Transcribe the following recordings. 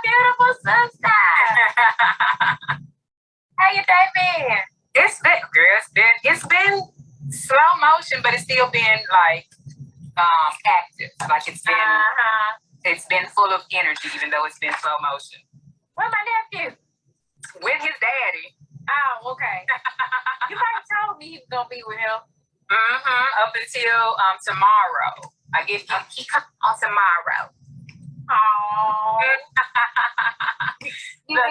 beautiful sister. How your day been? It's been, girl, it's been slow motion, but it's still been like active. Like it's been full of energy, even though it's been slow motion. Where my nephew? With his daddy. Oh, okay. You already told me he was gonna be with him. Up until tomorrow. I guess he comes on tomorrow. Oh. Look,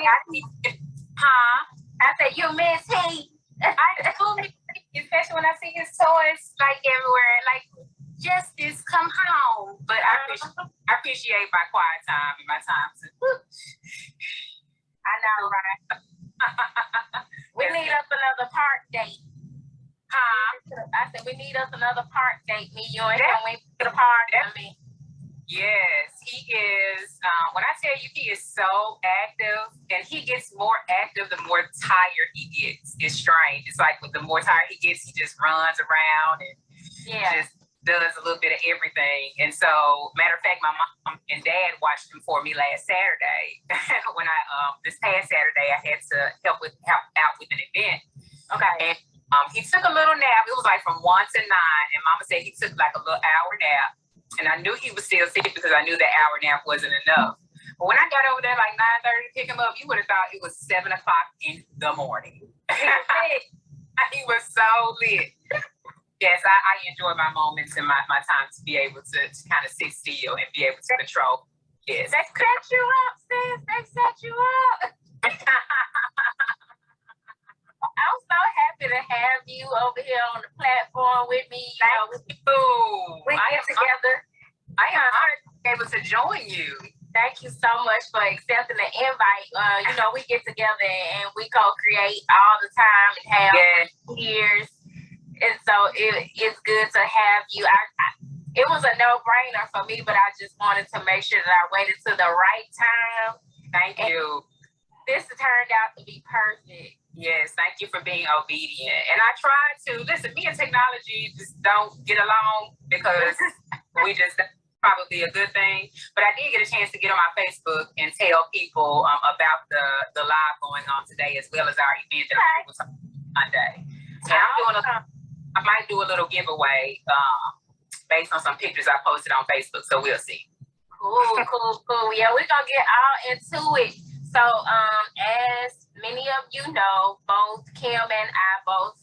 I said you miss he. I do miss he, especially when I see his toys like everywhere. Like, Justice, come home. But I appreciate my quiet time and my time to. I know, right? We need us another park date. I said we need us another park date. Me, you, and him. We to the park. Yes, he is. When I tell you he is so active, and he gets more active the more tired he gets. It's strange. It's like the more tired he gets, he just runs around and just does a little bit of everything. And so, matter of fact, my mom and dad watched him for me last Saturday. When I this past Saturday, I had to help out with an event. Okay. And he took a little nap. It was like from 1 to 9, and Mama said he took like a little hour nap. And I knew he was still sick because I knew the hour nap wasn't enough. But when I got over there like 9:30 to pick him up, you would have thought it was 7 o'clock in the morning. He was so lit. Yes, I enjoy my moments and my time to be able to kind of sit still and be able to control. Yes. They set you up, sis. They set you up. I'm so happy to have you over here on the platform with me. We get together. I am honored to be able to join you. Thank you so much for accepting the invite. We get together and we co-create all the time and have years. And so it's good to have you. It was a no-brainer for me, but I just wanted to make sure that I waited to the right time. Thank you. This turned out to be perfect. Yes, thank you for being obedient. And I tried to, listen, me and technology just don't get along because we just, probably a good thing. But I did get a chance to get on my Facebook and tell people about the live going on today, as well as our event that I'm doing Monday. And I might do a little giveaway based on some pictures I posted on Facebook, so we'll see. Cool. Yeah, we're going to get all into it. So, as many of you know, both Kim and I both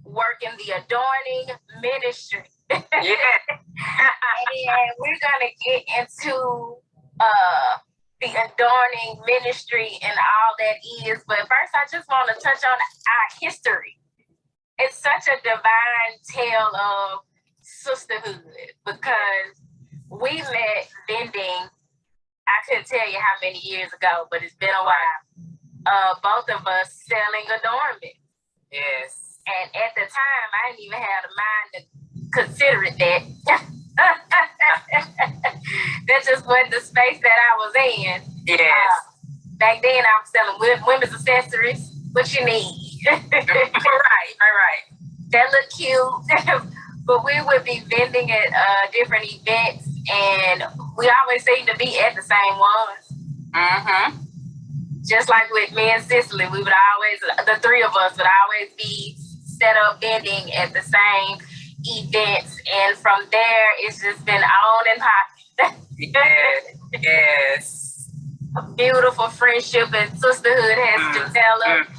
work in the Adorning ministry. Yeah. And we're going to get into the Adorning ministry and all that is. But first, I just want to touch on our history. It's such a divine tale of sisterhood because we met vending. I couldn't tell you how many years ago, but it's been a while. Both of us selling adornments. Yes. And at the time, I didn't even have the mind to consider it that. That just wasn't the space that I was in. Yes. Back then, I was selling women's accessories. What you need. Right. That look cute. But we would be vending at different events, and we always seem to be at the same ones. Just like with me and Cicely, we would always, the three of us would always be set up vending at the same events, and from there, it's just been on and popping. Yes. A beautiful friendship and sisterhood has developed.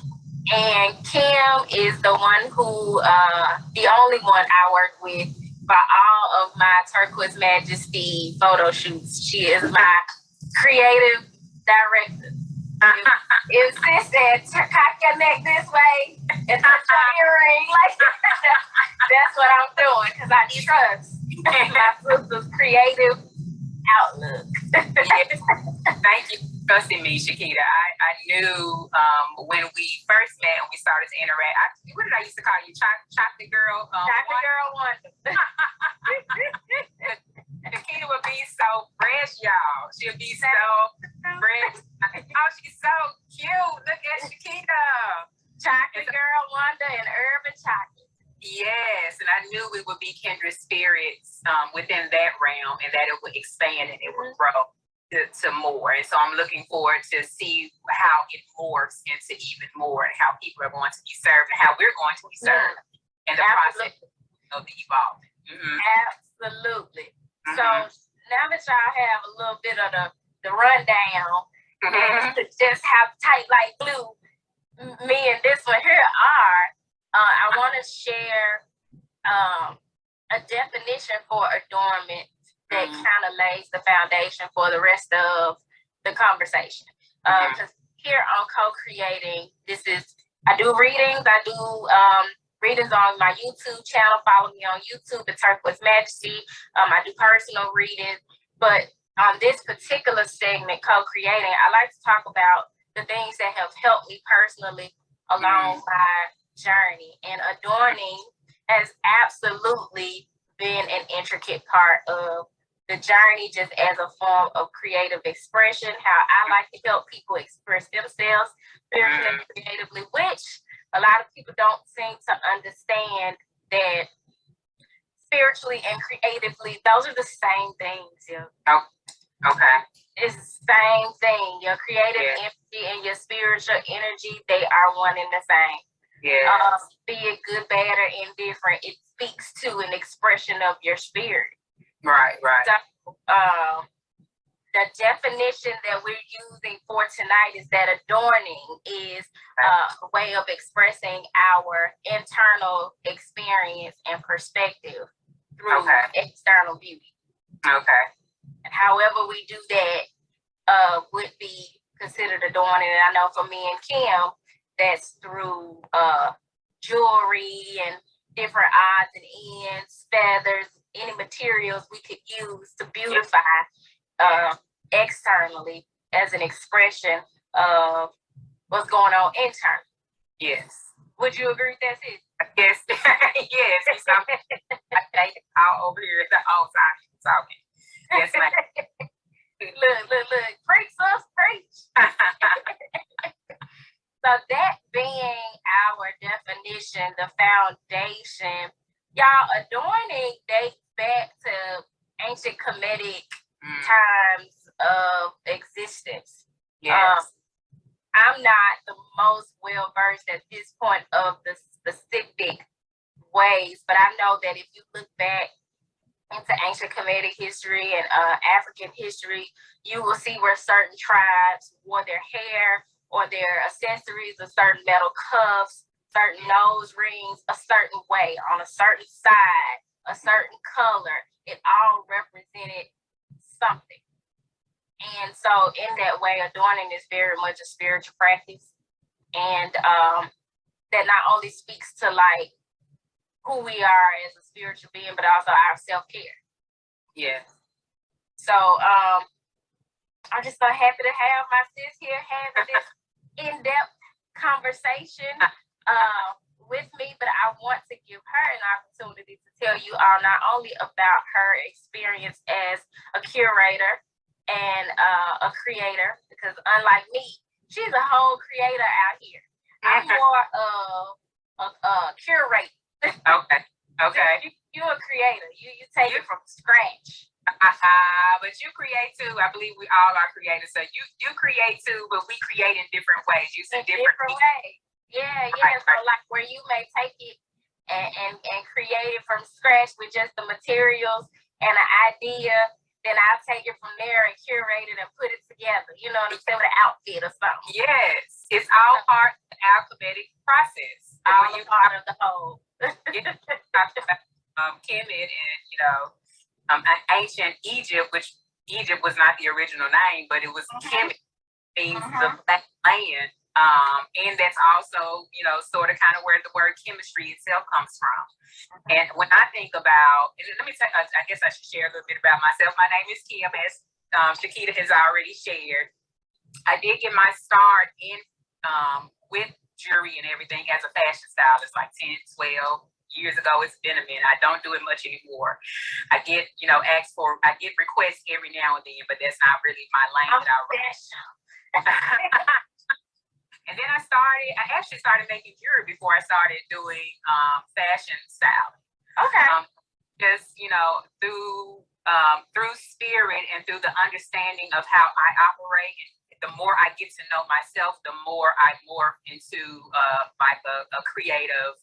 And Kim is the one who, the only one I work with for all of my Turquoise Majesty photo shoots. She is my creative director. If sis said, cock your neck this way and touch your earring, like that's what I'm doing because I trust my sister's creative outlook. Yes. Thank you for trusting me, Shakita. I knew when we first met and we started to interact. What did I used to call you? Chocolate girl? Chocolate girl wonder. Shakita would be so fresh, y'all. She'll be so fresh. Oh, she's so cute. Look at Shakita. Chocolate girl wonder and urban chocolate. Yes, and I knew we would be kindred spirits within that realm, and that it would expand and it would grow. to more. And so I'm looking forward to see how it morphs into even more, and how people are going to be served, and how we're going to be served in the process of the evolving. Absolutely. So now that y'all have a little bit of the rundown, just how tight like glue me and this one here are, I want to share a definition for adornment that kind of lays the foundation for the rest of the conversation. Because here on Co-Creating, I do readings. I do readings on my YouTube channel. Follow me on YouTube, The Turquoise Majesty. I do personal readings. But on this particular segment, Co-Creating, I like to talk about the things that have helped me personally along my journey. And adorning has absolutely been an intricate part of the journey, just as a form of creative expression, how I like to help people express themselves spiritually and creatively, which a lot of people don't seem to understand that spiritually and creatively, those are the same things. Yeah. Oh, okay. It's the same thing. Your creative energy and your spiritual energy, they are one and the same. Yeah. Be it good, bad, or indifferent, it speaks to an expression of your spirit. Right. So, the definition that we're using for tonight is that adorning is a way of expressing our internal experience and perspective through external beauty. Okay. And however we do that would be considered adorning. And I know for me and Kim, that's through jewelry and different odds and ends, feathers, any materials we could use to beautify externally as an expression of what's going on internally. Yes. Would you agree that's it? Yes. Yes. I all over here the whole time talking. Yes, ma'am. Look. Preach, sus, preach. So that being our definition, the foundation, y'all, adorning dates back to ancient Kemetic times of existence. Yes. I'm not the most well-versed at this point of the specific ways, but I know that if you look back into ancient Kemetic history and African history, you will see where certain tribes wore their hair or their accessories, a certain metal cuffs, certain nose rings, a certain way, on a certain side, a certain color. It all represented something. And so in that way, adorning is very much a spiritual practice. And that not only speaks to like who we are as a spiritual being, but also our self-care. Yeah. So I'm just so happy to have my sis here having this in-depth conversation with me, but I want to give her an opportunity to tell you all not only about her experience as a curator and a creator, because unlike me, she's a whole creator out here. I'm more of a curator. Okay. You're a creator. You take it from scratch. But you create too. I believe we all are creators. So you create too, but we create in different ways. You see different ways. Yeah. So like where you may take it and create it from scratch with just the materials and an idea, then I'll take it from there and curate it and put it together. You know what I'm saying? With an outfit or something. Yes. It's all part of the alphabetic process. All a part of the whole. Kemet and ancient Egypt, which Egypt was not the original name, but it was Kemet, means the black land. And that's also, sort of kind of where the word chemistry itself comes from. And when I think about, let me tell you, I guess I should share a little bit about myself. My name is Kim, as Shakita has already shared. I did get my start in with jewelry and everything as a fashion stylist like 10, 12 years ago. It's been a minute. I don't do it much anymore. I get, I get requests every now and then, but that's not really my lane that I run. And then I actually started making jewelry before I started doing fashion styling. Okay. Just, through through spirit and through the understanding of how I operate, the more I get to know myself, the more I morph into like a creative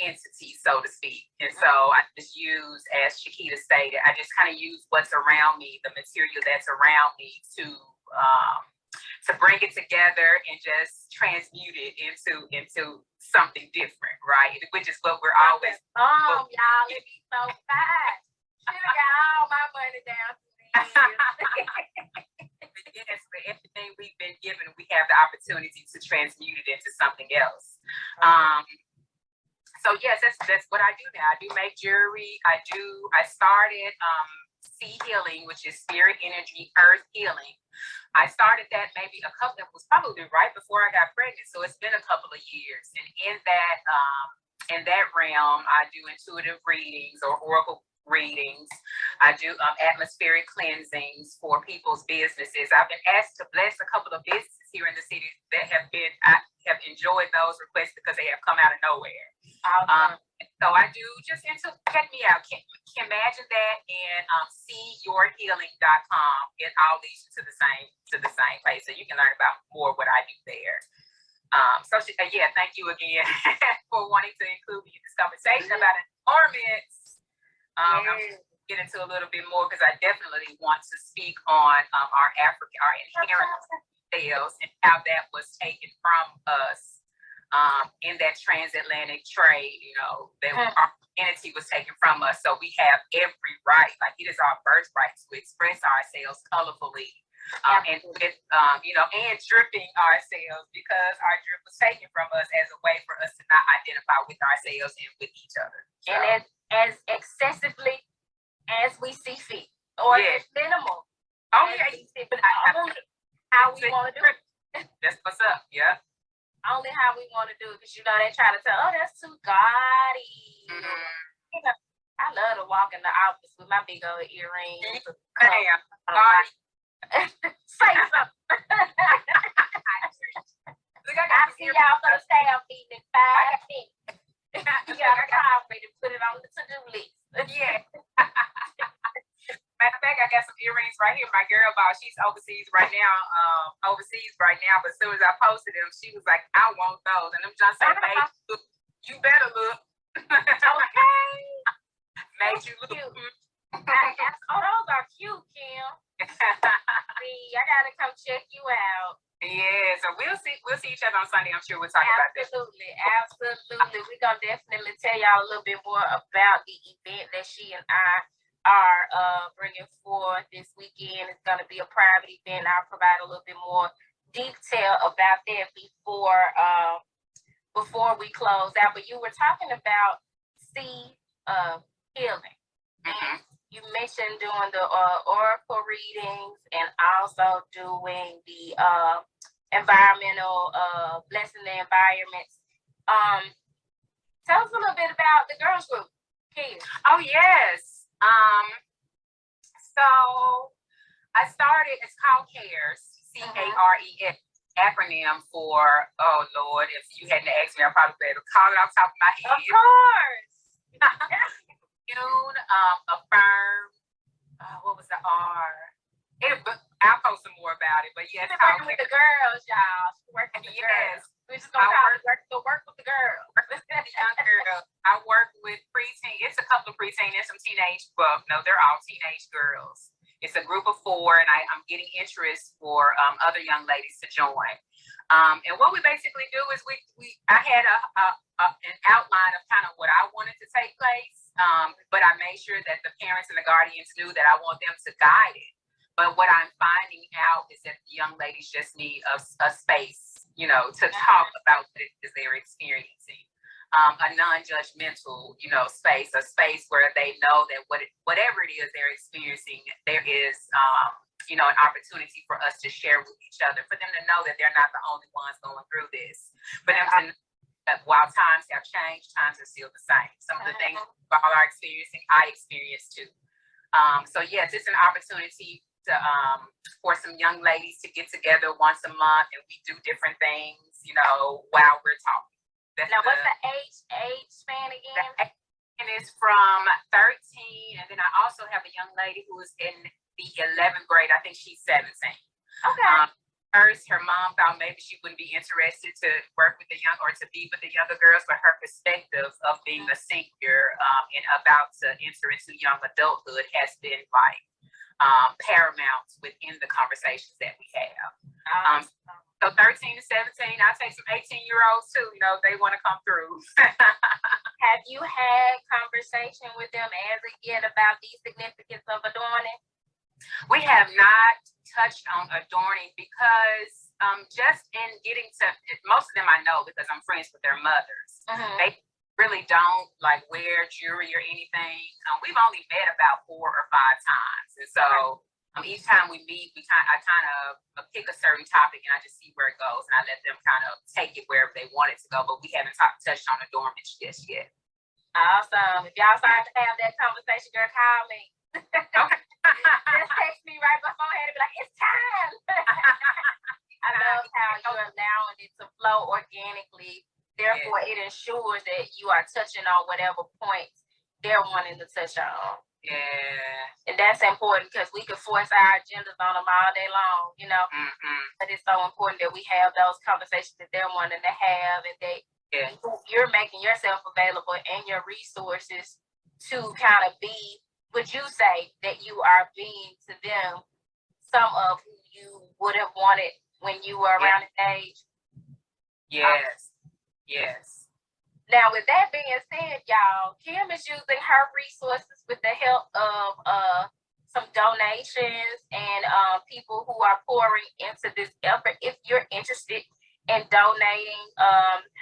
entity, so to speak. And so I just use, as Chiquita stated, I just kind of use what's around me, the material that's around me, to bring it together and just transmute it into something different, right? Which is what we're always. Y'all, it be so fast. Should have got all my money down to Yes, but everything we've been given, we have the opportunity to transmute it into something else. So yes, that's what I do now. I do make jewelry. I started sea healing, which is spirit energy, earth healing. I started that it was probably right before I got pregnant. So it's been a couple of years. And in that realm, I do intuitive readings or oracle readings. I do atmospheric cleansings for people's businesses. I've been asked to bless a couple of businesses here in the city that I have enjoyed those requests because they have come out of nowhere. So I do just check me out. Imagine that and seeyourhealing.com. It all leads you to the same place, so you can learn about more what I do there. Thank you again for wanting to include me in this conversation about adornments. I'm going to get into a little bit more because I definitely want to speak on our inherent sales and how that was taken from us in that transatlantic trade. That our identity was taken from us. So we have every right, like it is our birthright to express ourselves colorfully. And with and dripping ourselves, because our drip was taken from us as a way for us to not identify with ourselves and with each other. So, and as excessively as we see fit, or as minimal. Oh yeah, but how we want to do it. That's what's up. Yeah. Only how we want to do it, because they try to tell, that's too gaudy. I love to walk in the office with my big old earrings. Say something. I see y'all for the staff meeting in 5 minutes. You got a copy to put it on the to-do list. Yeah. Matter of fact, I got some earrings right here. My girl bought. She's overseas right now. But as soon as I posted them, she was like, "I want those." And I'm just saying, you better look. Okay. Made you look cute. Those are cute, Kim. See, I gotta come check you out. Yeah, so we'll see each other on Sunday. I'm sure we'll talk about this. Absolutely. We're gonna definitely tell y'all a little bit more about the event that she and I are bringing forth this weekend. It's gonna be a private event. I'll provide a little bit more detail about that before we close out. But you were talking about sea healing. Mm-hmm. You mentioned doing the oracle readings and also doing the environmental blessing the environments. Tell us a little bit about the girls group, Kim. Oh yes. So I started. It's called CARES, CARES, acronym for. Oh Lord, if you hadn't asked me, I probably better call it off the top of my head. Of course. Affirm. What was the R? I'll post some more about it. But yes, she's working with the girls, y'all. She's working with the girls. We're just gonna work with the girls. Young girls. I work with preteen. It's a couple of preteen and some teenage. Well, no, they're all teenage girls. It's a group of 4, and I'm getting interest for other young ladies to join. And what we basically do is I had an outline of kind of what I wanted to take place, but I made sure that the parents and the guardians knew that I want them to guide it. But what I'm finding out is that the young ladies just need a space, to talk about what it is they're experiencing. A non-judgmental, space, a space where they know that whatever it is they're experiencing, there is, an opportunity for us to share with each other, for them to know that they're not the only ones going through this, for them to know that while times have changed, times are still the same. Some of the things we all are experiencing, I experienced too. So yes, it's an opportunity to for some young ladies to get together once a month, and we do different things, while we're talking. Now, what's the age span again? And it's from 13, and then I also have a young lady who is in the 11th grade. I think she's 17. Okay. First, her mom thought maybe she wouldn't be interested to work with the young or to be with the younger girls, but her perspective of being a senior and about to enter into young adulthood has been like paramount within the conversations that we have. So 13 to 17, I take some 18-year-olds too, you know, they want to come through. Have you had conversation with them as of yet about the significance of adorning? We have not touched on adorning because just in getting to, most of them I know because I'm friends with their mothers. They really don't like wear jewelry or anything. We've only met about 4 or 5 times. And so each time we meet, I kind of pick a certain topic and I just see where it goes and I let them kind of take it wherever they want it to go. But we haven't touched on adornments just yet. Awesome. If y'all start to have that conversation, girl, call me. Okay. Just text me right beforehand and be like, it's time. I love how you're allowing it to flow organically. Therefore, it ensures that you are touching on whatever points they're wanting to touch on. Yeah. And that's important because we could force our agendas on them all day long, you know. But it's so important that we have those conversations that they're wanting to have and that you're making yourself available and your resources to kind of be, would you say that you are being to them some of who you would have wanted when you were around this age? Yes. Now, with that being said, y'all, Kim is using her resources with the help of some donations and people who are pouring into this effort. If you're interested in donating,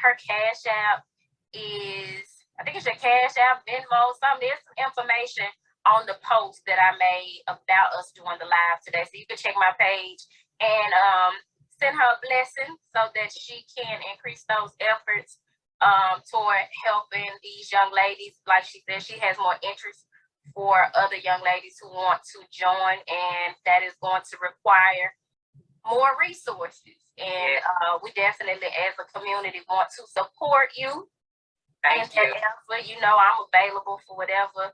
her Cash App is, I think it's your Cash App, Venmo, something. There's some information on the post that I made about us doing the live today. So you can check my page and send her a blessing so that she can increase those efforts toward helping these young ladies. Like she said, she has more interest for other young ladies who want to join, and that is going to require more resources. And we definitely, as a community, want to support you. Thank you. You know, I'm available for whatever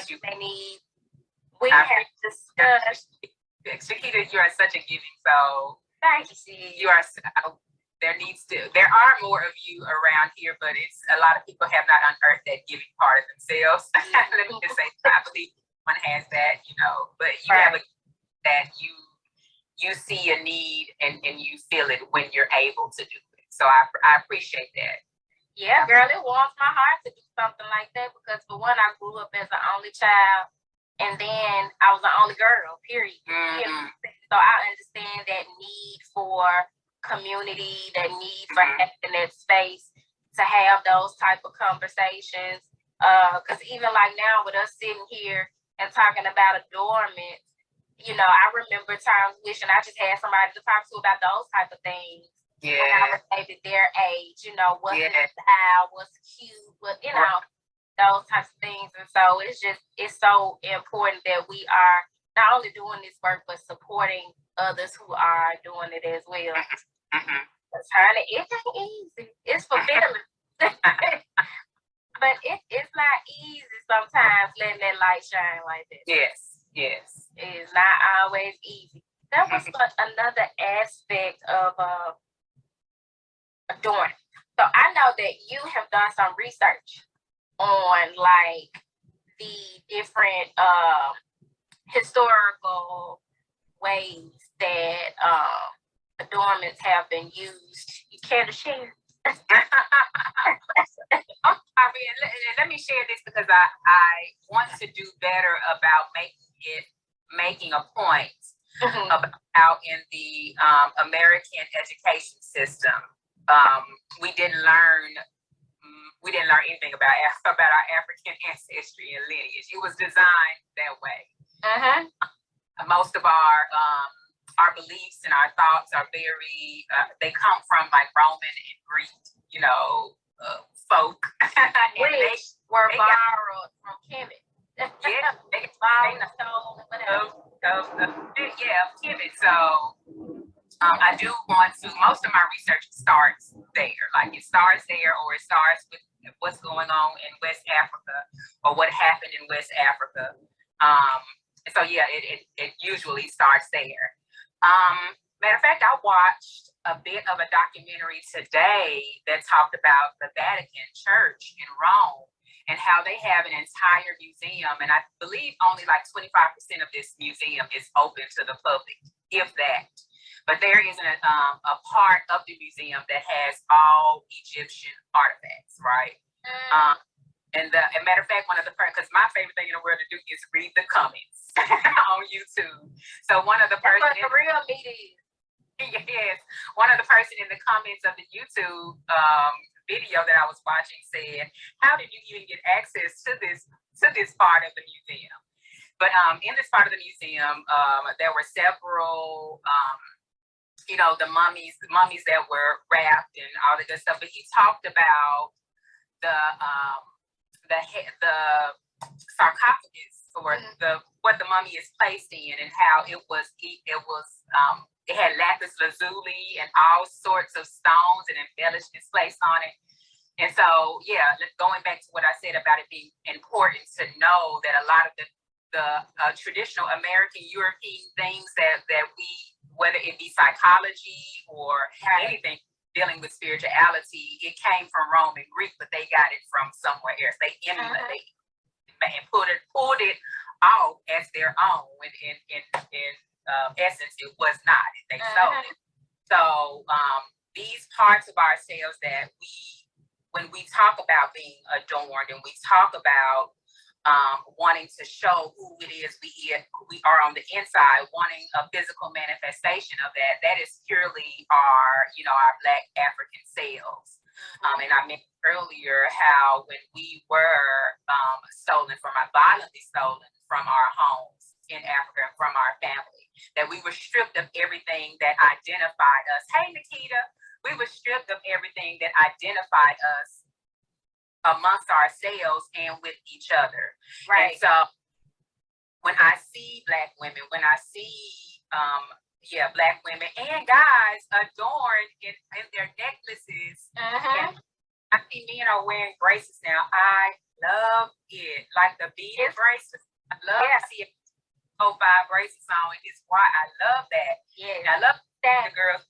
you may need. We have discussed. Shakita, you are such a giving soul. Thank you. You are. There are more of you around here, but it's a lot of people have not unearthed that giving part of themselves. Let me just say, probably one has that, you know, but you have that you see a need and you feel it when you're able to do it. So I appreciate that. Yeah, girl, it warms my heart to do something like that because for one, I grew up as an only child, and then I was the only girl, period. So I understand that need for community, that need for having that space to have those type of conversations. Because even like now with us sitting here and talking about adornments, you know, I remember times wishing I just had somebody to talk to about those type of things. When I was maybe their age, you know, what's in style, what's cute, what, you know, those types of things. And so it's so important that we are not only doing this work, but supporting others who are doing it as well. Honey, it ain't easy. It's fulfilling. But it's not easy sometimes letting that light shine like that. Yes. It's not always easy. That was another aspect of adorning. So I know that you have done some research on like the different historical ways that adornments have been used. You care to share? Let me share this because I want to do better about making a point about how in the American education system we didn't learn anything about our African ancestry and lineage. It was designed that way. Most of our beliefs and our thoughts are very they come from like Roman and Greek, you know, folk. Which were borrowed from Kemet. Kemet. So I do want to. Most of my research starts there, like it starts there, or it starts with what's going on in West Africa or what happened in West Africa. So yeah, it usually starts there. Matter of fact, I watched a bit of a documentary today that talked about the Vatican Church in Rome and how they have an entire museum. And I believe only like 25% of this museum is open to the public, if that. But there is a part of the museum that has all Egyptian artifacts, right? And matter of fact, because my favorite thing in the world to do is read the comments on YouTube. So one of the person, that's what the real meat is. Yes, one of the person in the comments of the YouTube video that I was watching said, "How did you even get access to this part of the museum?" But in this part of the museum, there were several, the mummies that were wrapped and all the good stuff. But he talked about the sarcophagus, or what the mummy is placed in, and how it had lapis lazuli and all sorts of stones and embellishments placed on it. And so, yeah, going back to what I said about it being important to know that a lot of the traditional American European things that we, whether it be psychology or anything dealing with spirituality, it came from Rome and Greek, but they got it from somewhere else. They emulated and pulled it out as their own. In essence, it was not. They sold it. So these parts of ourselves that when we talk about being adorned and we talk about wanting to show who it is we are on the inside, wanting a physical manifestation of that is purely our Black African selves. And I mentioned earlier how when we were violently stolen from our homes in Africa, from our family, that we were stripped of everything that identified us. Hey, Nikita, we were stripped of everything that identified us amongst ourselves and with each other. Right. And so when I see Black women, Black women and guys adorned in their necklaces, and I see men are wearing bracelets now. I love it. Like the beaded bracelets. I love to see it. 5 bracelets on it. It's why I love that. Yeah. And I love that the girls,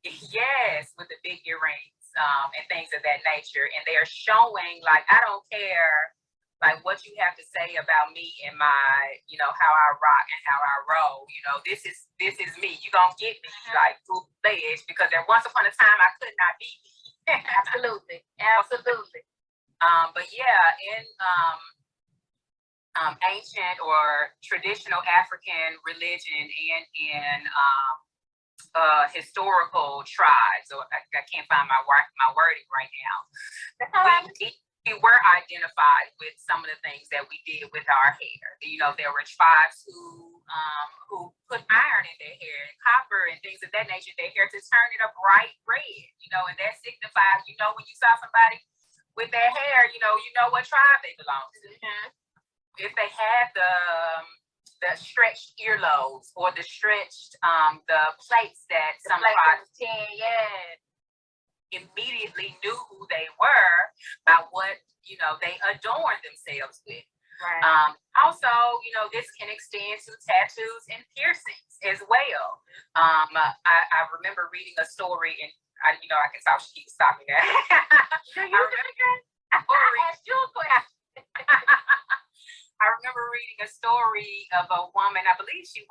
yes, with the big earrings and things of that nature. And they're showing, like, I don't care like what you have to say about me and my, how I rock and how I roll. This is me. You gonna get me like full-fledged, because there once upon a time I could not be me. Absolutely. But yeah, in ancient or traditional African religion and in historical tribes, or I can't find my wording right now. We were identified with some of the things that we did with our hair. There were tribes who put iron in their hair and copper and things of that nature in their hair to turn it a bright red, and that signifies, when you saw somebody with their hair, you know what tribe they belong to. If they had the stretched earlobes or the stretched the plates that some tribes immediately knew who they were by what they adorned themselves with. Right. Also, this can extend to tattoos and piercings as well. I remember reading a story, and I can talk. She keeps stopping that. I remember reading a story of a woman. I believe she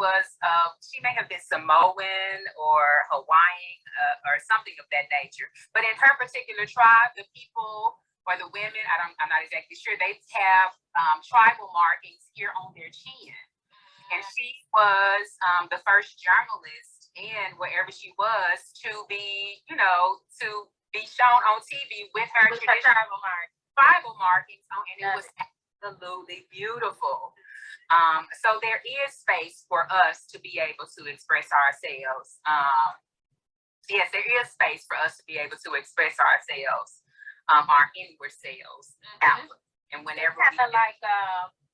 may have been Samoan or Hawaiian or something of that nature. But in her particular tribe, the people or the women, I'm not exactly sure, they have tribal markings here on their chin. And she was the first journalist in wherever she was to be, to be shown on TV with her tribal markings on, and it was absolutely beautiful. So there is space for us to be able to express ourselves. Yes, there is space for us to be able to express ourselves, our inward selves. And whenever kind of like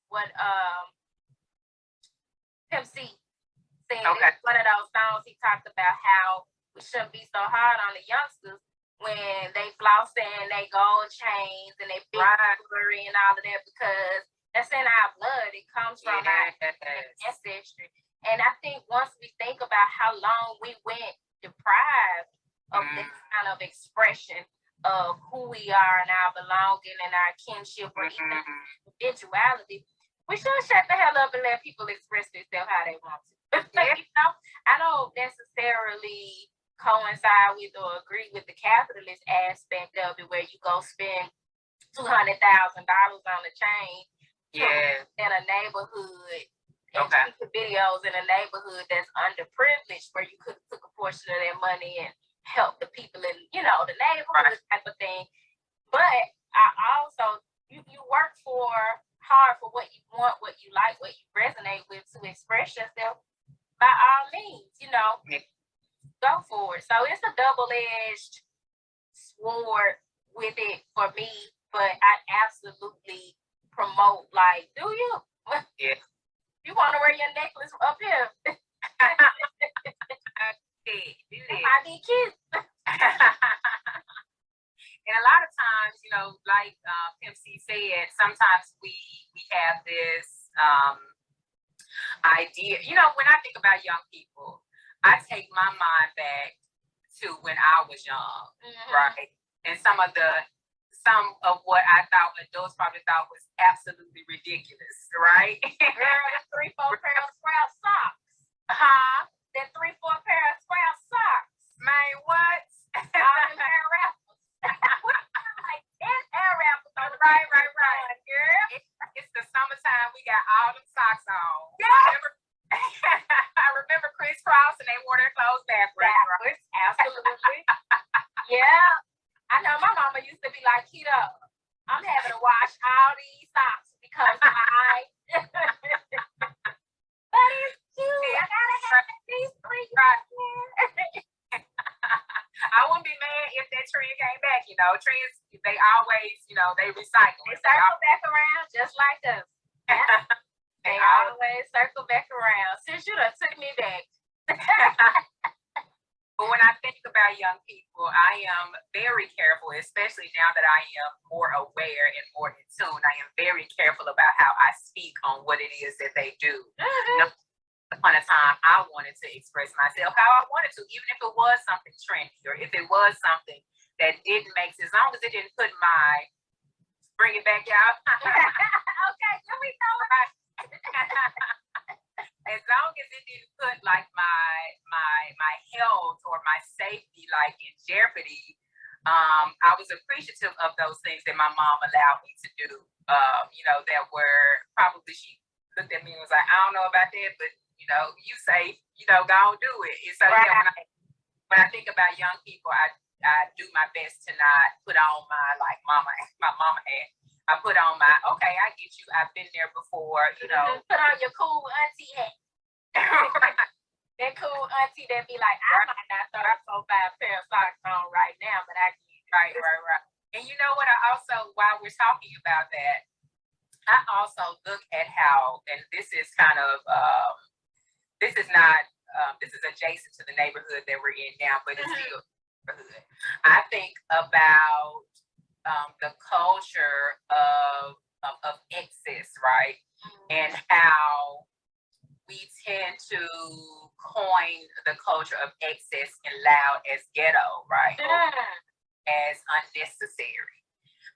what Pimp C said, one of those songs, he talked about how we shouldn't be so hard on the youngsters when they flossing, they gold chains, and they big jewelry and all of that, because that's in our blood. It comes from our ancestry. And I think once we think about how long we went deprived of this kind of expression of who we are and our belonging and our kinship or even individuality, we should shut the hell up and let people express themselves how they want to. You know, I don't necessarily coincide with or agree with the capitalist aspect of it, where you go spend $200,000 on a chain in a neighborhood and take the videos in a neighborhood that's underprivileged, where you could have took a portion of that money and help the people in, you know, the neighborhood type of thing. But I also, you work hard for what you want, what you like, what you resonate with, to express yourself. By all means, you know, go for it. So it's a double-edged sword with it for me, but I absolutely promote, like, do you? Yeah. You want to wear your necklace up here? I need kids. And a lot of times, you know, like Pimp C said, sometimes we have this idea. You know, when I think about young people, I take my mind back to when I was young, right? And some of what I thought adults probably thought was absolutely ridiculous, right? Girl, 3-4 pair of square socks. That 3-4 pair of square socks. Man, what? All them hair wrappers. Like 10 hair wrappers on the Right. girl. It's the summertime. We got all them socks on. Yeah. I remember crisscross, and they wore their clothes backwards. Absolutely. Yeah. I know my mama used to be like, Keto, I'm having to wash all these socks because but it's cute. I gotta have these 3. I wouldn't be mad if that trend came back. You know, trends, they always, you know, they recycle. They circle back around just like us. They always circle back around. Since you done took me back. But when I think about young people, I am very careful, especially now that I am more aware and more in tune. I am very careful about how I speak on what it is that they do. You know, upon a time, I wanted to express myself how I wanted to, even if it was something trendy or if it was something that didn't make sense, as long as it didn't put bring it back out. Okay, can we know it? As long as it didn't put like my health or my safety like in jeopardy, I was appreciative of those things that my mom allowed me to do. You know, that were probably, she looked at me and was like, I don't know about that, but you know, you say, you know, go on, do it. And so when I think about young people, I do my best to not put on my mama hat. I put on my, okay, I get you. I've been there before, you know. Put on your cool auntie hat. That cool auntie that be like, I might not throw 4-5 pair of socks on right now, but I can. Right. And you know what? I also, while we're talking about that, I also look at how, and this is kind of, this is adjacent to the neighborhood that we're in now, but it's still neighborhood. I think about the culture of excess, right? And how we tend to coin the culture of excess and loud as ghetto, right? As unnecessary.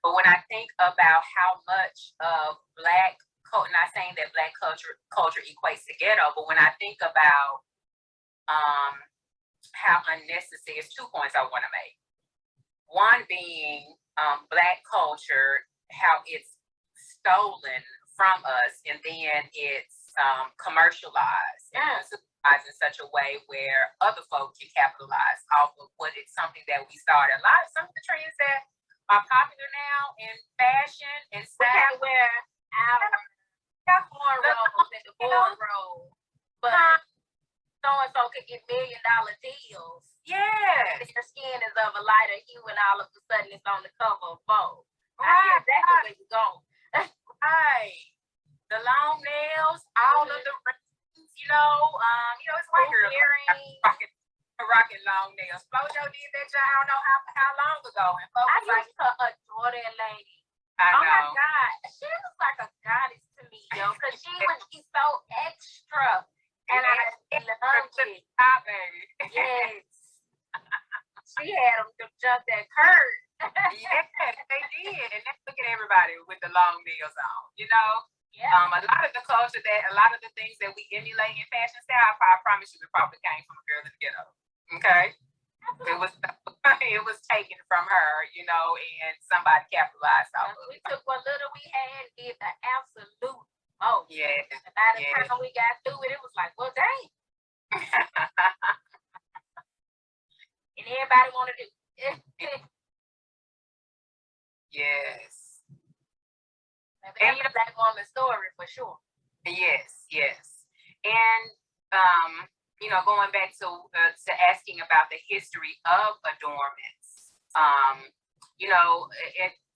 But when I think about how much of Black culture, not saying that Black culture equates to ghetto, but when I think about how unnecessary, it's 2 points I want to make. One being Black culture, how it's stolen from us, and then it's commercialized and in such a way where other folk can capitalize off of what it's something that we started. Some of the trends that are popular now in fashion and style. We wear our cornrows and the boardrobe, but so-and-so could get $1 million deals. Yes. Your skin is of a lighter hue, and all of a sudden it's on the cover of Vogue. Right. I hear exactly where you're going. Right. The long nails, all of the rings, you know, it's white girl. Earrings. Right. rocking long nails. Flojo did that I don't know how long ago. And folks I like, used to adore that lady. I Oh know. my God. She was like a goddess to me, yo, because she would be so extra. And I loved it. Baby. Yes. She had them jump that curve. Yes, they did. And then look at everybody with the long nails on, you know? Yeah. A lot of the culture a lot of the things that we emulate in fashion style, I promise you, it probably came from a girl in the ghetto. Okay? It was taken from her, you know, and somebody capitalized off of We it. took what little we had and did the absolute most. Yeah. And by the time we got through it, it was like, well, dang. And everybody wanted to do it. Yes. And you know, Black woman story for sure. Yes. And you know, going back to asking about the history of adornments, you know,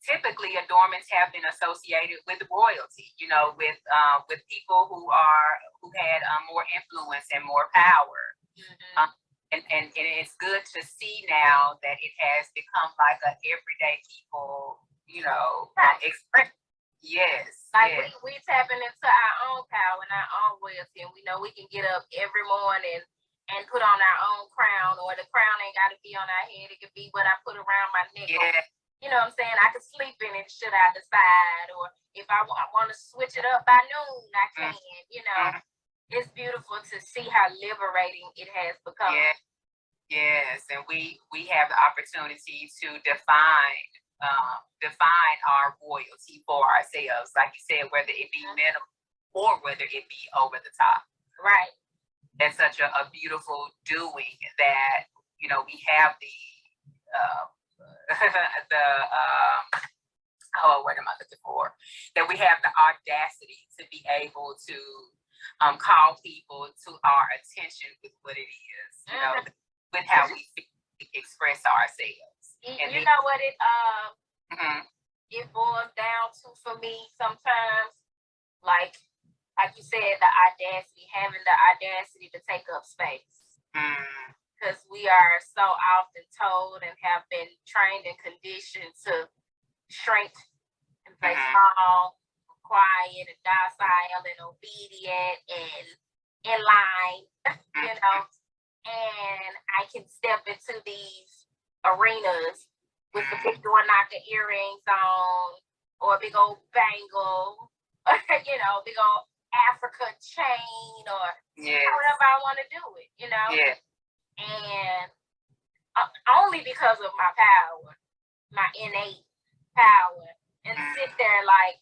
typically adornments have been associated with royalty, you know, with people who had more influence and more power. Mm-hmm. And it's good to see now that it has become like a everyday people, you know, expression. Yes. Like we tapping into our own power and our own royalty, and we know we can get up every morning and put on our own crown, or the crown ain't got to be on our head. It could be what I put around my neck. Yeah. You know what I'm saying? I could sleep in it should I decide, or if I want to switch it up by noon, I can. You know, it's beautiful to see how liberating it has become. Yeah. Yes, and we have the opportunity to define our royalty for ourselves, like you said, whether it be minimal or whether it be over the top. Right. That's such a beautiful doing that, you know, we have what am I looking for? That we have the audacity to be able to call people to our attention with what it is, you know, with how we express ourselves. And you know what it boils down to for me sometimes, like you said, having the audacity to take up space. Because we are so often told and have been trained and conditioned to shrink and play small, quiet and docile and obedient and in line, you know. And I can step into these arenas with the big door knocker earrings on, or a big old bangle, or, you know, big old Africa chain, or however I want to do it, you know. Yeah. And only because of my power, my innate power, and sit there like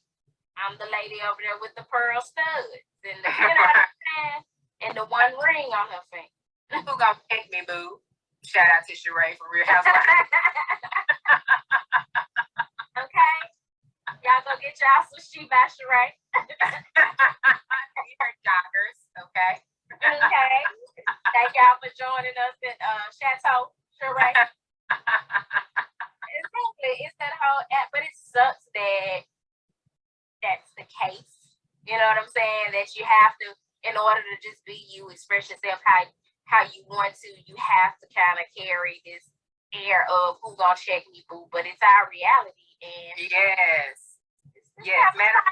I'm the lady over there with the pearl studs and the, you know what I'm saying, and the one ring on her finger. Who gonna pick me, boo? Shout out to Sheree from Real Housewives. Okay. Y'all go get y'all sushi by Sheree. Her joggers, okay? Okay. Thank y'all for joining us at Chateau Sheree. Exactly. It's that whole app, but it sucks that that's the case. You know what I'm saying? That you have to, in order to just be you, express yourself how you want to, you have to kind of carry this air of who gonna check me, boo. But it's our reality, and yes. Matter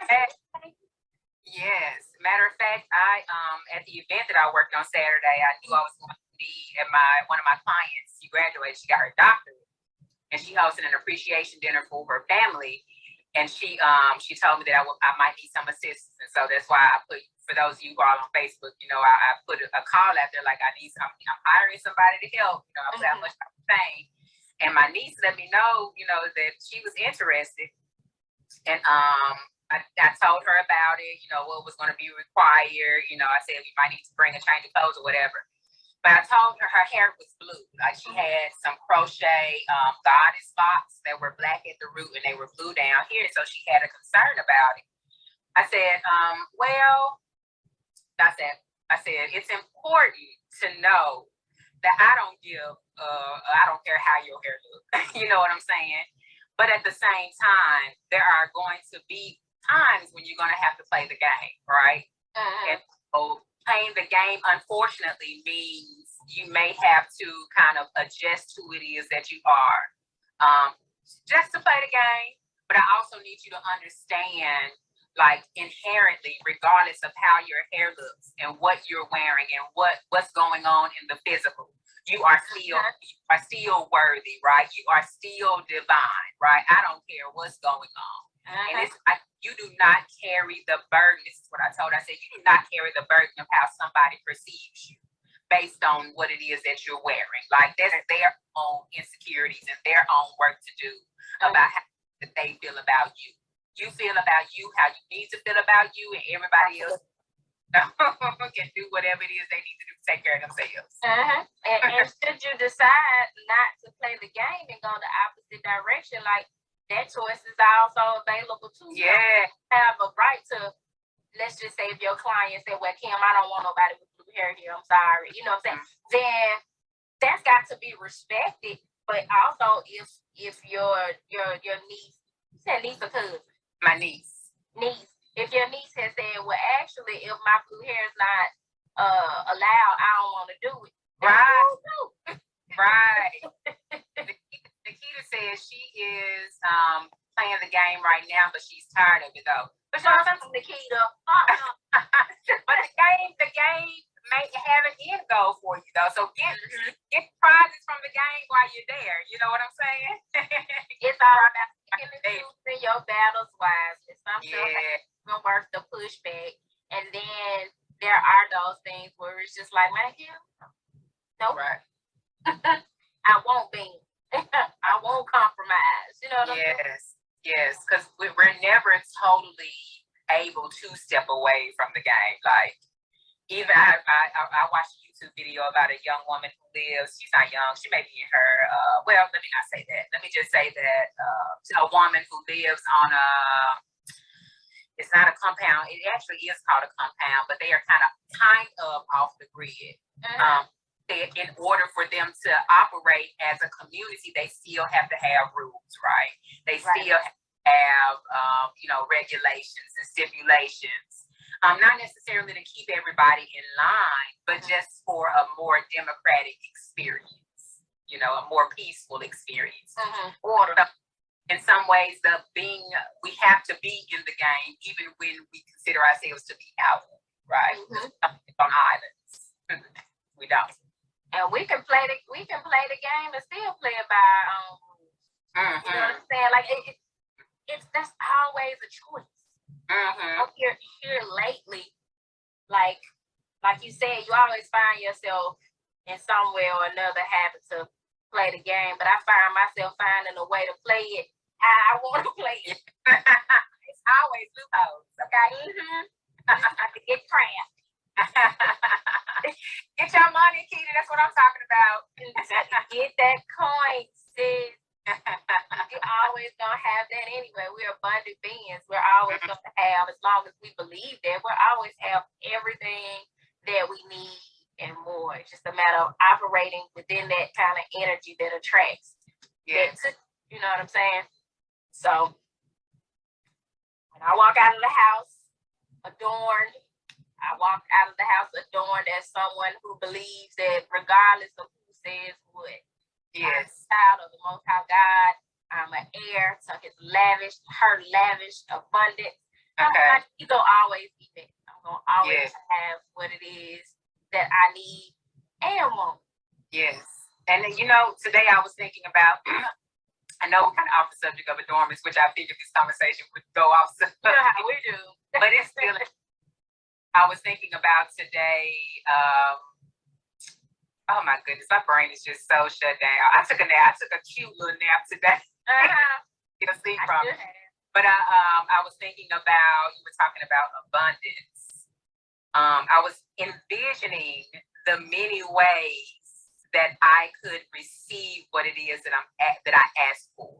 of fact, I at the event that I worked on Saturday, I knew I was going to be at one of my clients. She graduated, she got her doctorate, and she hosted an appreciation dinner for her family. And she told me that I might need some assistance, and so that's why I put, for those of you who are on Facebook, you know, I put a call out there like I'm hiring somebody to help. You know, I put how much I'm paying, and my niece let me know, you know, that she was interested, and I told her about it. You know, what was going to be required. You know, I said we might need to bring a change of clothes or whatever. But I told her hair was blue. Like she had some crochet goddess locks that were black at the root and they were blue down here. So she had a concern about it. I said, I said, it's important to know that I don't care how your hair looks. You know what I'm saying? But at the same time, there are going to be times when you're going to have to play the game, right? And so playing the game, unfortunately, means you may have to kind of adjust who it is that you are, just to play the game. But I also need you to understand, like, inherently, regardless of how your hair looks and what you're wearing and what's going on in the physical, you are still worthy, right? You are still divine, right? I don't care what's going on. And it's like, you do not carry the burden. This is what I told her. I said, you do not carry the burden of how somebody perceives you based on what it is that you're wearing. Like, that's their own insecurities and their own work to do about how that they feel about you. You feel about you how you need to feel about you, and everybody else can do whatever it is they need to do to take care of themselves. And should you decide not to play the game and go the opposite direction, like, that choice is also available too. Yeah. You have a right to, let's just say if your client said, well, Kim, I don't want nobody with blue hair here, I'm sorry. You know what I'm saying? Then that's got to be respected. But also if your niece, you said niece or cousin? My niece. If your niece has said, well, actually, if my blue hair is not allowed, I don't want to do it. Right. Right. Nikita says she is playing the game right now, but she's tired of it though. But you know something, Nikita. But the game may have an end goal for you though. So get prizes from the game while you're there. You know what I'm saying? It's all about choosing your battles wisely. Sometimes it's worth the pushback, and then there are those things where it's just like, man, nope. Right. I won't be. I won't compromise. You know what I'm saying? Yes, because we're never totally able to step away from the game. Like, even I watched a YouTube video about a young woman who lives, she's not young, she may be in her, well, let me not say that. Let me just say that a woman who lives on it's not a compound, it actually is called a compound, but they are kind of off the grid. In order for them to operate as a community, they still have to have rules, right? They still have, regulations and stipulations. Not necessarily to keep everybody in line, but just for a more democratic experience, a more peaceful experience. Order. In some ways, we have to be in the game, even when we consider ourselves to be out, right? On islands, we don't. And we can play the game and still play it by our own rules. You know what I'm saying? Like that's always a choice. Here lately, like you said, you always find yourself in some way or another having to play the game. But I find myself finding a way to play it how I want to play it. It's always loopholes, okay? I have to get cramped. Get your money, Keita. That's what I'm talking about. Get that coin, sis. You're always gonna have that anyway. We're abundant beings. We're always gonna have, as long as we believe that, we'll always have everything that we need and more. It's just a matter of operating within that kind of energy that attracts. Yes. You know what I'm saying? So when I walk out of the house adorned, I walk out of the house adorned as someone who believes that regardless of who says what, I'm a child of the Most High God. I'm an heir to His lavish, her lavish abundance. My ego always be there. I'm gonna always have what it is that I need and want. Yes, and today I was thinking about. I know we're kind of off the subject of adornments, which I figured this conversation would go off. You know how we do, but it's still. I was thinking about today. Oh my goodness, my brain is just so shut down. I took a nap. I took a cute little nap today. Get a sleep from it. But I was thinking about, you were talking about abundance. I was envisioning the many ways that I could receive what it is that I asked for.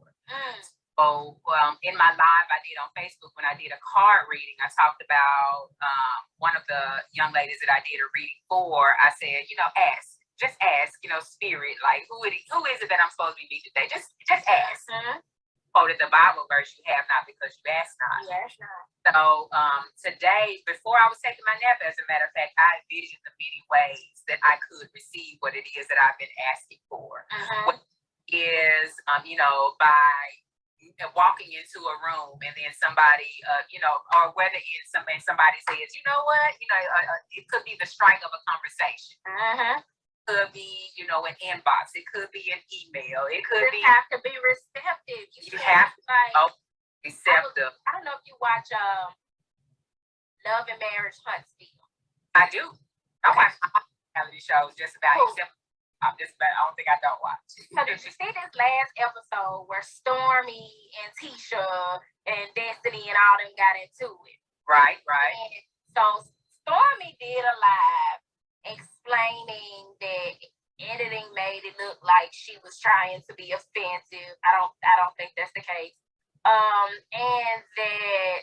So in my live I did on Facebook, when I did a card reading, I talked about one of the young ladies that I did a reading for. I said, ask. Just ask, spirit, like who is it that I'm supposed to be meeting today? Just ask. quoted the Bible verse, you have not because you ask not. You ask not. So today, before I was taking my nap, as a matter of fact, I envisioned the many ways that I could receive what it is that I've been asking for. What is, by walking into a room and then somebody, or whether it's somebody says, you know what, it could be the strike of a conversation. Could be, an inbox. It could be an email. It could be. You have to be receptive. You have to be receptive. I don't know if you watch Love and Marriage Huntsville. I do. I watch reality shows just about except I don't think I don't watch. So did you see this last episode where Stormy and Tisha and Destiny and all them got into it? Right. And so Stormy did a live explaining that editing made it look like she was trying to be offensive. I don't think that's the case. And that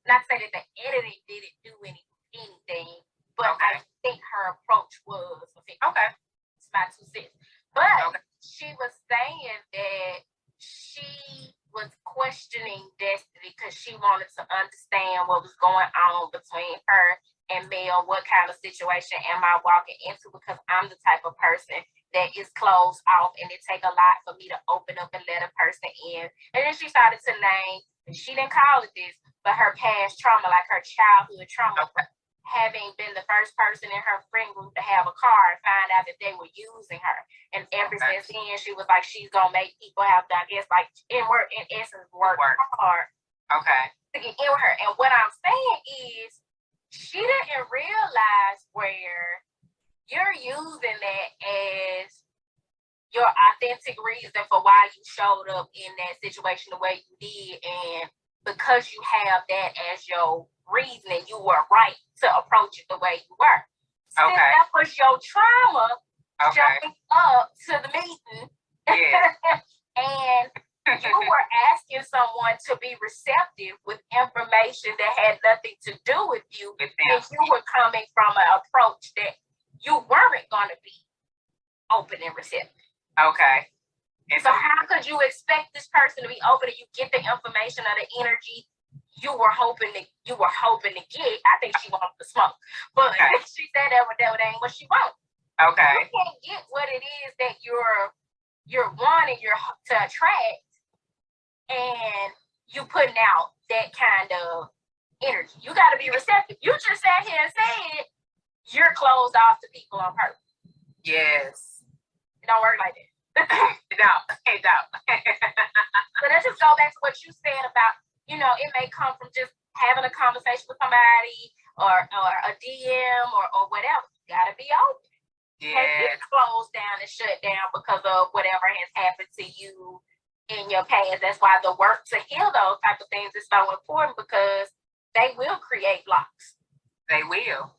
not to say that the editing didn't do anything, but I think her approach was offensive. Okay. It's my 2 cents. But she was saying that she was questioning Destiny because she wanted to understand what was going on between her and Mel. What kind of situation am I walking into? Because I'm the type of person that is closed off, and it take a lot for me to open up and let a person in. And then she started to name, she didn't call it this, but her past trauma, like her childhood trauma, having been the first person in her friend group to have a car and find out that they were using her. And ever since then, she was like, she's gonna make people have to, I guess, like in essence, work hard. To get in with her. And what I'm saying is, she didn't realize where you're using that as your authentic reason for why you showed up in that situation the way you did. And because you have that as your reasoning, you were right to approach it the way you were. Since that was your trauma showing up to the meeting. And you were asking someone to be receptive with information that had nothing to do with you. And you were coming from an approach that you weren't going to be open and receptive. And so how could you expect this person to be open and you get the information or the energy you were hoping to get? I think she wanted the smoke. But she said that ain't what she wanted. You can't get what it is that you're wanting to attract, and you putting out that kind of energy. You got to be receptive. You just sat here and said you're closed off to people on purpose. Yes. It don't work like that. No, it don't. So let's just go back to what you said about, it may come from just having a conversation with somebody or a DM or whatever. You got to be open. Can't get closed down and shut down because of whatever has happened to you in your past. That's why the work to heal those type of things is so important, because they will create blocks. They will.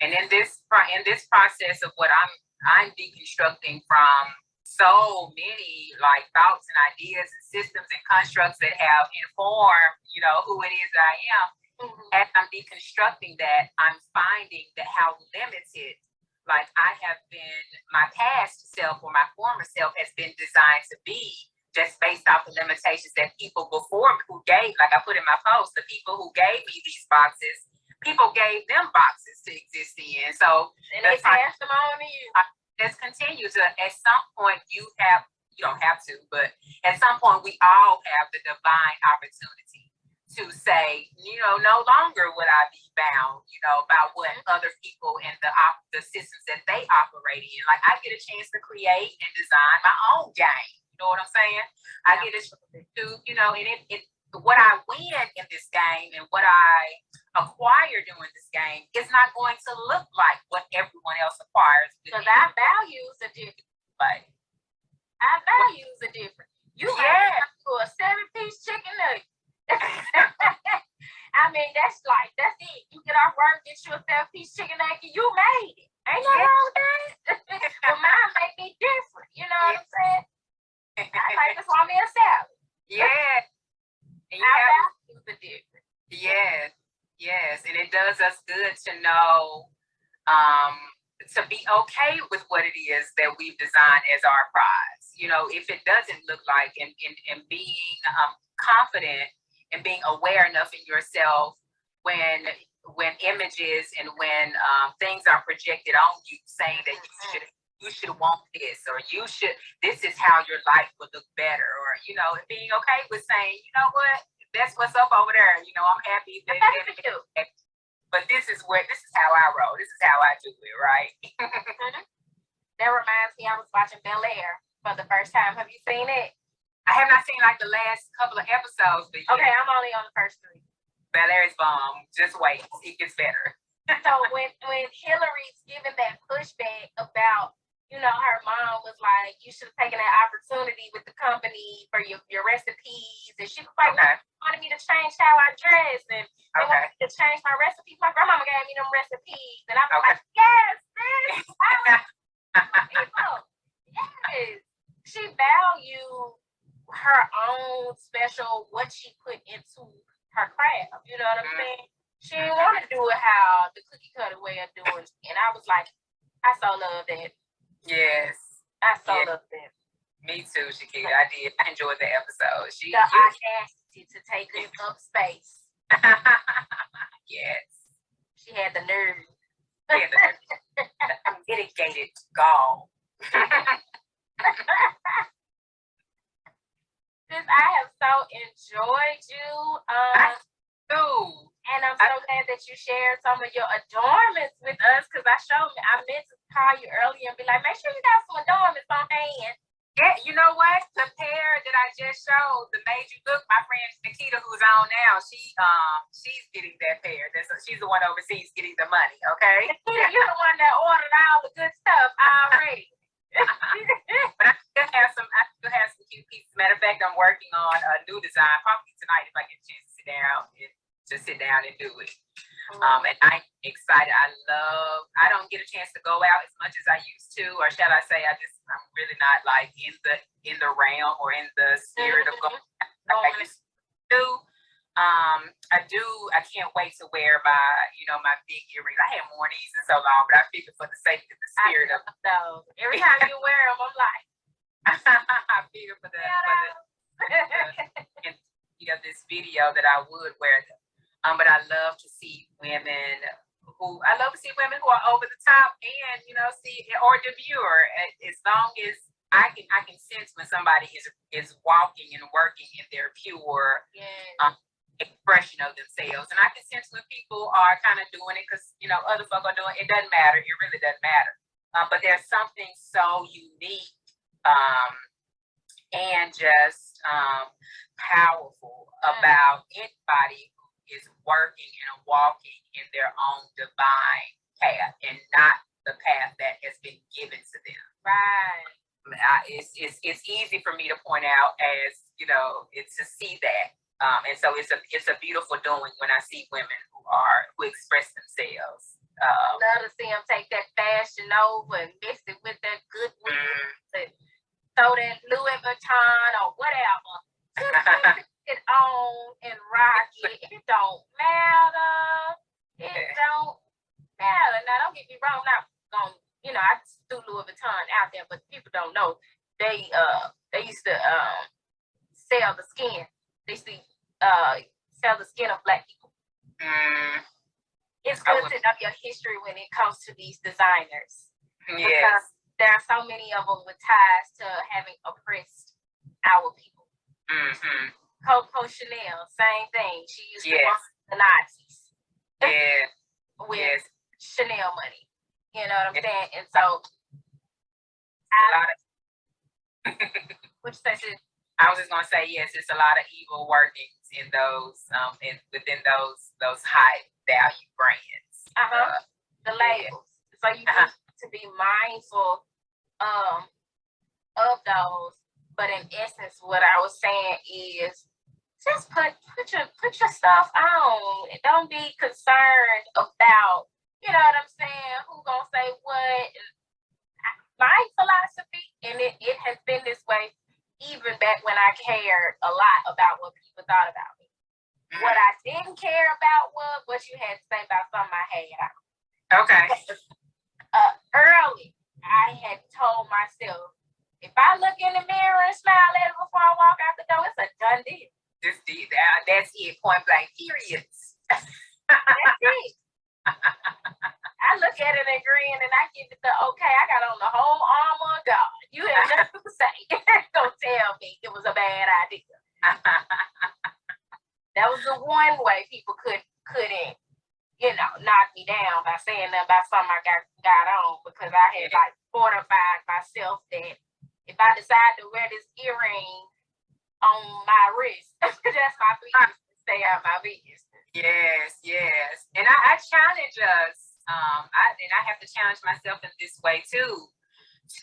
And in this process of what I'm deconstructing from so many like thoughts and ideas and systems and constructs that have informed, who it is that I am. As I'm deconstructing that, I'm finding that how limited, like I have been, my past self or my former self has been designed to be, just based off the limitations that people before me who gave, like I put in my post, the people who gave me these boxes, people gave them boxes to exist in. So and they passed them on to you. Let's continue to, at some point you don't have to, but at some point we all have the divine opportunity to say, no longer would I be bound, about what other people and the systems that they operate in. Like I get a chance to create and design my own game. You know what I'm saying? I get a chance to, and what I win in this game and what I acquire doing this game is not going to look like what everyone else acquires. Because our values are different. Right. Our values are different. You have to a 7-piece chicken nugget. I mean, that's it. You get off work, get you a 7-piece chicken nugget, you made it. Ain't nothing wrong with that. But mine may be different. You know what I'm saying? I might just want me a salad. Yeah. And our values are different. Yes. And it does us good to know to be okay with what it is that we've designed as our prize. You know, if it doesn't look like, and being confident and being aware enough in yourself when images and when things are projected on you saying that you should want this, or this is how your life would look better, or, you know, being okay with saying, you know what, that's what's up over there. You know, I'm happy that but this is how I roll. This is how I do it, right? That reminds me, I was watching Bel Air for the first time. Have you seen it? I have not seen like the last couple of episodes, but okay, I'm only on the first 3. Bel Air is bomb. Just wait, it gets better. So when Hillary's giving that pushback about, you know, her mom was like, you should have taken that opportunity with the company for your recipes, and she was like, wanted me to change how I dress, and they wanted me to change my recipes. My grandmama gave me them recipes, and I was like, yes, sis. Yes. She valued her own special, what she put into her craft. You know what I'm saying? She didn't want to do it how the cookie cutter way of doing it. And I was like, I so love that. Yes. I so love that. Me too, Shakita. I did. I enjoyed the episode. The audacity to take it up space. Yes. She had the nerve. Mitigated gall. Sis, I have so enjoyed you. And I'm so glad that you shared some of your adornments with us, because I meant to call you earlier and be like, make sure you got some adornments on hand. Yeah, you know what? The pair that I just showed, the Made You Look, my friend Nikita, who's on now, she's getting that pair. She's the one overseas getting the money, okay? Nikita, you're the one that ordered all the good stuff already. But I still have some cute pieces. Matter of fact, I'm working on a new design probably tonight if I get a chance to sit down and do it. And I'm excited. I don't get a chance to go out as much as I used to, or shall I say, I'm really not like in the realm or in the spirit of going like I used to do. I can't wait to wear my big earrings. I haven't worn these in so long, but I figure for the sake of the spirit of those. Every time you wear them, I'm like, I figure for the this video that I would wear them. But I love to see women who are over the top and, you know, or demure, as long as I can sense when somebody is walking and working in their pure expression of themselves. And I can sense when people are kind of doing it because, you know, other folk are doing it. It doesn't matter. It really doesn't matter. But there's something so unique and just powerful about anybody who is working and walking in their own divine path and not the path that has been given to them. Right. It's easy for me to point out, as you know, it's to see that, and so it's a beautiful doing when I see women who express themselves. Love to see them take that fashion over and mix it with that good weed, throw that Louis Vuitton or whatever, it on and rock it. It don't matter. It don't matter. Now, don't get me wrong. I'm not gonna, you know, I threw Louis Vuitton out there, but people don't know they used to sell the skin. They used to sell the skin of Black people. It's good to know your history when it comes to these designers. Yes. Because there are so many of them with ties to having oppressed our people. Coco Chanel, same thing. She used to work the Nazis. With Chanel money. You know what I'm saying? And so what you say? I was just gonna say, yes, it's a lot of evil workings in those within those high value brands. The labels. So you need to be mindful of those. But in essence, what I was saying is just put your stuff on. Don't be concerned about, you know what I'm saying, who gonna say what. My philosophy, and it has been this way even back when I cared a lot about what people thought about me. What I didn't care about was what you had to say about something I had out. Okay. early, I had told myself, if I look in the mirror and smile at it before I walk out the door, it's a done deal. That's it, point blank, periods. That's it. I look at it and grin, and I give it the okay. I got on the whole armor of God. You have nothing to say. Don't tell me it was a bad idea. That was the one way people couldn't, knock me down by saying that about something I got on, because I had like fortified myself that if I decide to wear this earring on my wrist, that's my business. Stay out my business. Yes. And I challenge us. I have to challenge myself in this way too,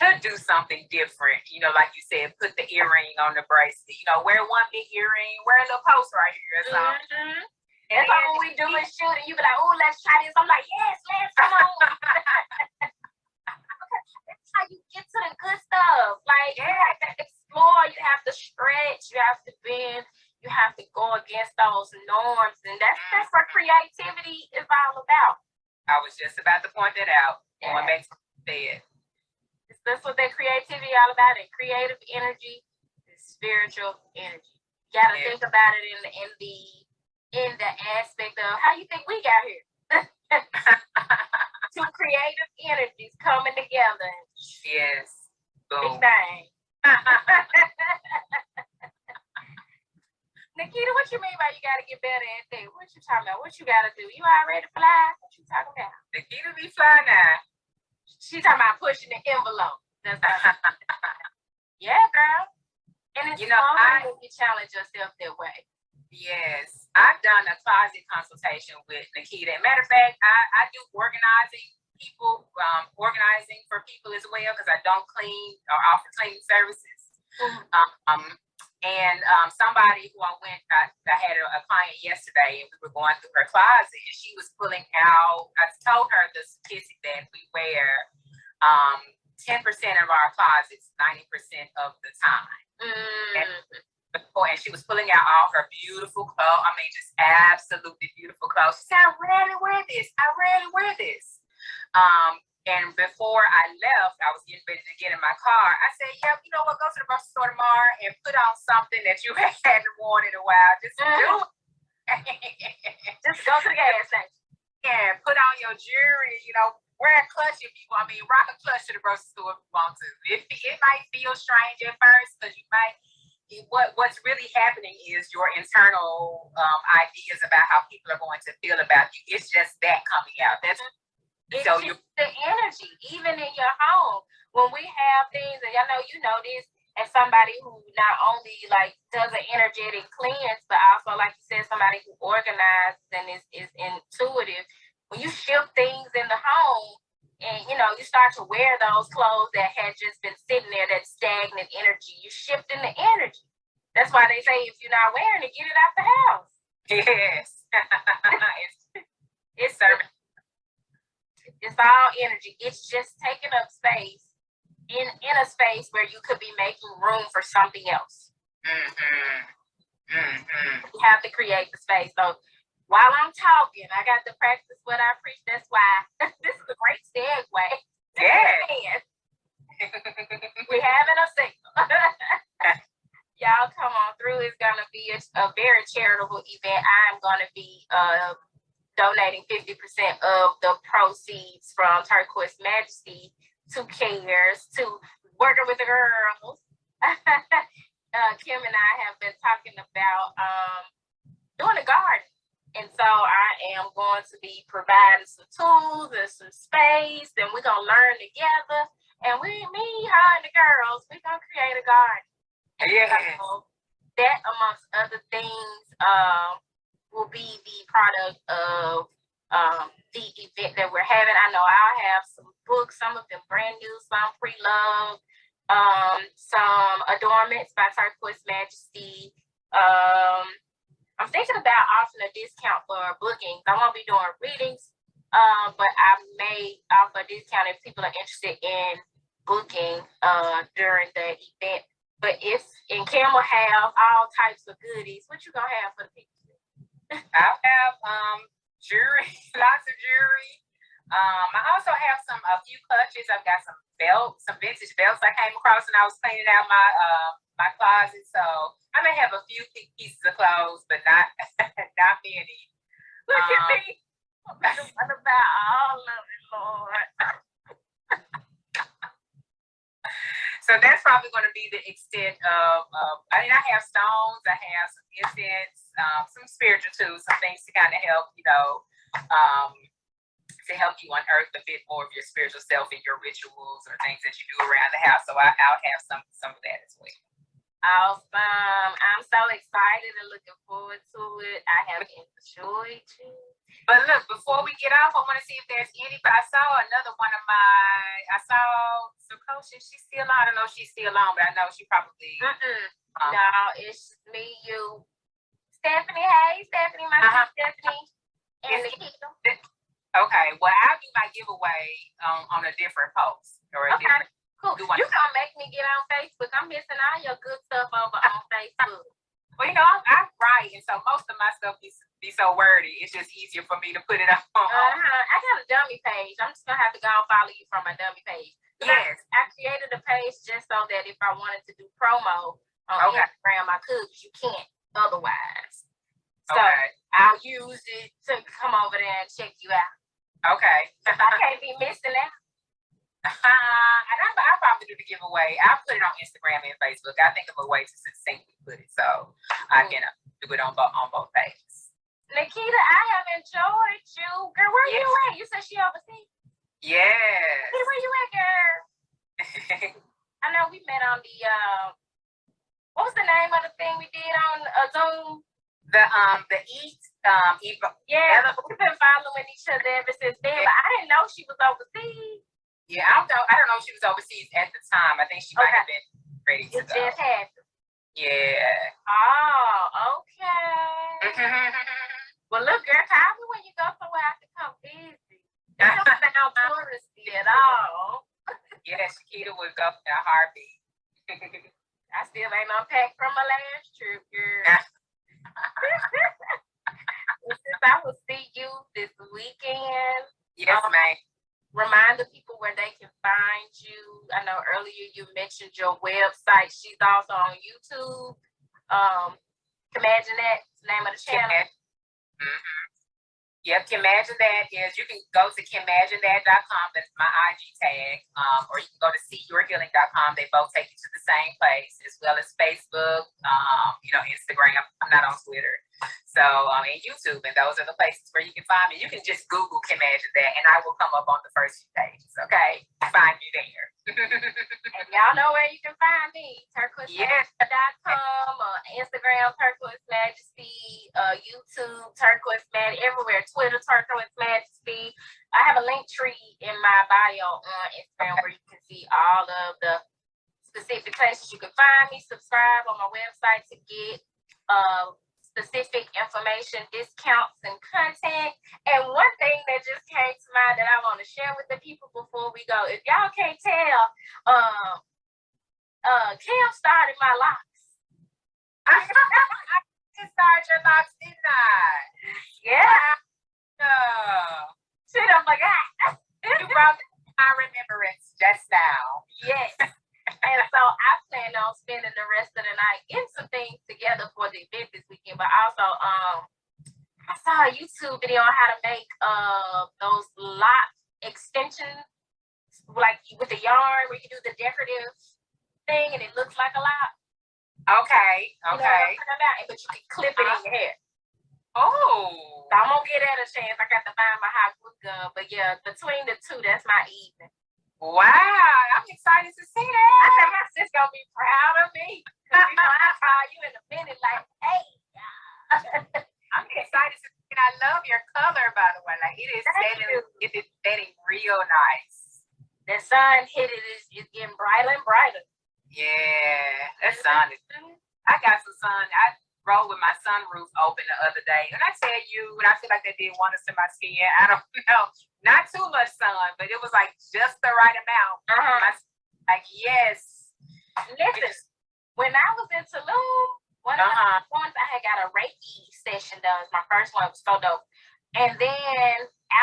to do something different. Like you said, put the earring on the bracelet. Wear one big earring, wear a little post right here or something. Mm-hmm. And that's when we do it shoot, and you be like, "Oh, let's try this." I'm like, "Yes, come on." That's how you get to the good stuff. Like, you have to explore, you have to stretch, you have to bend, you have to go against those norms, and that's what creativity is all about. I was just about to point that out. Going back to bed. That's what that creativity all about. And creative energy is spiritual energy. You gotta think about it in the aspect of how you think we got here. Two creative energies coming together. Yes. Big bang. Nikita, what you mean by you gotta get better at that? What you talking about? What you gotta do? You already fly? What you talking about? Nikita be fly now. She talking about pushing the envelope. That's yeah, girl. And it's fun when you challenge yourself that way. Yes. I've done a closet consultation with Nikita. Matter of fact, I do organizing for people as well, because I don't clean or offer cleaning services. Mm-hmm. And somebody who I had a client yesterday, and we were going through her closet, and she was pulling out, I told her the statistic that we wear 10% of our closets 90% of the time. And she was pulling out all her beautiful clothes. I mean, just absolutely beautiful clothes. She said, I rarely wear this. And before I left, I was getting ready to get in my car. I said, "Yep, you know what? Go to the grocery store tomorrow and put on something that you hadn't worn in a while. Just do it. Just go to the gas station. Yeah, put on your jewelry. Wear a clutch if you want. Rock a clutch to the grocery store if you want to. It might feel strange at first, because you might. What's really happening is your internal ideas about how people are going to feel about you. It's just that coming out. That's it's just the energy, even in your home. When we have things, and I know you know this, as somebody who not only like does an energetic cleanse, but also, like you said, somebody who organizes and is intuitive. When you shift things in the home, and you start to wear those clothes that had just been sitting there, that stagnant energy, you're shifting the energy. That's why they say if you're not wearing it, get it out the house. Yes. It's serving. It's all energy. It's just taking up space in a space where you could be making room for something else. You have to create the space. So while I'm talking, I got to practice what I preach. That's why this is a great segue. Yeah. We're having a signal. Y'all come on through. It's going to be a very charitable event. I'm going to be donating 50% of the proceeds from Turquoise Majesty to CARES, to working with the girls. Kim and I have been talking about doing a garden. And so I am going to be providing some tools and some space, and we're going to learn together. And me, her, and the girls, we're going to create a garden. Yeah. So that, amongst other things, will be the product of the event that we're having. I know I'll have some books, some of them brand new, some pre-loved, some Adornments by Turquoise Majesty. I'm thinking about offering a discount for bookings. I won't be doing readings, but I may offer a discount if people are interested in booking during the event. But and Cam will have all types of goodies. What you gonna have for the people? I'll have jewelry, lots of jewelry, I also have a few clutches. I've got some belts, some vintage belts I came across when I was cleaning out my closet. So I may have a few pieces of clothes, but not not many. Look at me. What about all of it, Lord? So that's probably going to be the extent of. I have stones. I have some incense, some spiritual tools, some things to kind of help to help you unearth a bit more of your spiritual self in your rituals or things that you do around the house. So I'll have some of that as well. Awesome. I'm so excited and looking forward to it. I have enjoyed you. But look, before we get off, I want to see if there's anybody. I saw Sakosha. She's still on. I don't know if she's still on, but I know she probably. No, it's me, you. Stephanie, hey, Stephanie, my sister Stephanie. And Nikita. Okay, well, I'll do my giveaway on a different post or a different. Cool. You gonna make me get on Facebook? I'm missing all your good stuff over on Facebook. Well, I write, and so most of my stuff be so wordy. It's just easier for me to put it on. I got a dummy page. I'm just gonna have to go and follow you from my dummy page. Yes, I created a page just so that if I wanted to do promo on Instagram, I could, because you can't otherwise. So I'll use it to come over there and check you out. Okay. I can't be missing out. And I'll probably do the giveaway. I'll put it on Instagram and Facebook. I think of a way to succinctly put it, so I can do it on both pages. Nikita, I have enjoyed you. Girl, where you at? You said she overseas. Yes. Hey, where you at, girl? I know we met on the what was the name of the thing we did on Zoom? The Eat. Yeah, we've been following each other ever since then. But I didn't know she was overseas. Yeah, I don't know if she was overseas at the time. I think she might have been ready to go. It just happened. Yeah. Oh, okay. Well, look, girl, call me when you go somewhere I can come visit. That don't sound touristy at all. Yeah, Shakita would go in a heartbeat. I still ain't unpacked from my last trip, girl. Since I will see you this weekend. Yes, ma'am. Remind the people where they can find you. I know earlier you mentioned your website. She's also on YouTube. Imagine that, the name of the channel. Yep, Imagine That is, you can go to KimAgineThat.com, that's my IG tag, or you can go to seeyourhealing.com. They both take you to the same place, as well as Facebook, Instagram. I'm not on Twitter. So, and YouTube, and those are the places where you can find me. You can just Google Imagine That, and I will come up on the first few pages, okay? Find me there. And y'all know where you can find me, turquoisemajesty.com, Instagram, Turquoise Majesty, YouTube, Turquoise Majesty, everywhere, Twitter, Turquoise Majesty. I have a link tree in my bio on Instagram where you can see all of the specific places you can find me. Subscribe on my website to get specific information, discounts, and content. And one thing that just came to mind that I want to share with the people before we go, if y'all can't tell, Cam started my locks. I just started your locks, didn't I? Yeah. Shit, I'm like, you brought my remembrance just now. Yes. And so I plan on spending the rest of the night getting some things together for the event this weekend. But also, I saw a YouTube video on how to make those lock extensions, like with the yarn, where you do the decorative thing and it looks like a lock. Okay. You know what I'm talking about? But you can clip it in your hair. Oh. So I'm gonna get that a chance. I got to find my hot glue gun. But yeah, between the two, that's my evening. Wow, I'm excited to see that. I think my sis gonna be proud of me. Cause I call you in a minute like, hey. I'm excited to see it. I love your color, by the way. Like it is setting real nice. The sun hit it is getting brighter and brighter. Yeah, that sun is. I got some sun. I rode with my sunroof open the other day, and I tell you, when I feel like that did wonders to my skin. I don't know, not too much sun, but it was like just the right amount. Like yes. Listen, when I was in Tulum, once I had got a Reiki session done. My first one was so dope, and then